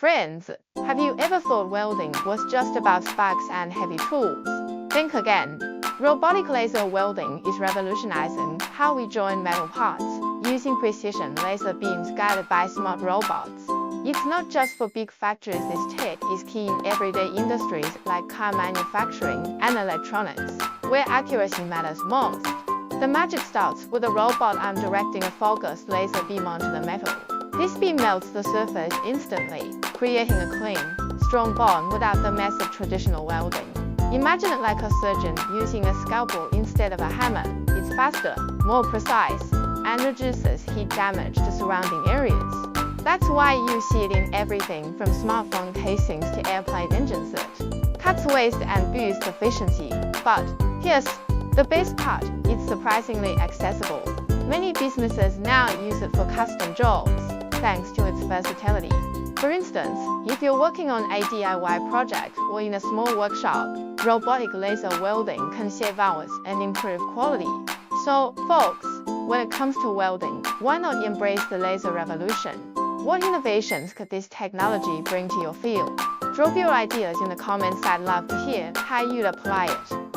Friends, have you ever thought welding was just about sparks and heavy tools? Think again. Robotic laser welding is revolutionizing how we join metal parts, using precision laser beams guided by smart robots. It's not just for big factories. This tech is key in everyday industries like car manufacturing and electronics, where accuracy matters most. The magic starts with a robot arm directing a focused laser beam onto the metal. This beam melts the surface instantly, creating a clean, strong bond without the mess of traditional welding. Imagine it like a surgeon using a scalpel instead of a hammer. It's faster, more precise, and reduces heat damage to surrounding areas. That's why you see it in everything from smartphone casings to airplane engines. It cuts waste and boosts efficiency. But here's the best part, it's surprisingly accessible. Many businesses now use it for custom jobs, thanks to its versatility. For instance, if you're working on a DIY project or in a small workshop, robotic laser welding can save hours and improve quality. So, folks, when it comes to welding, why not embrace the laser revolution? What innovations could this technology bring to your field? Drop your ideas in the comments. I'd love to hear how you'd apply it.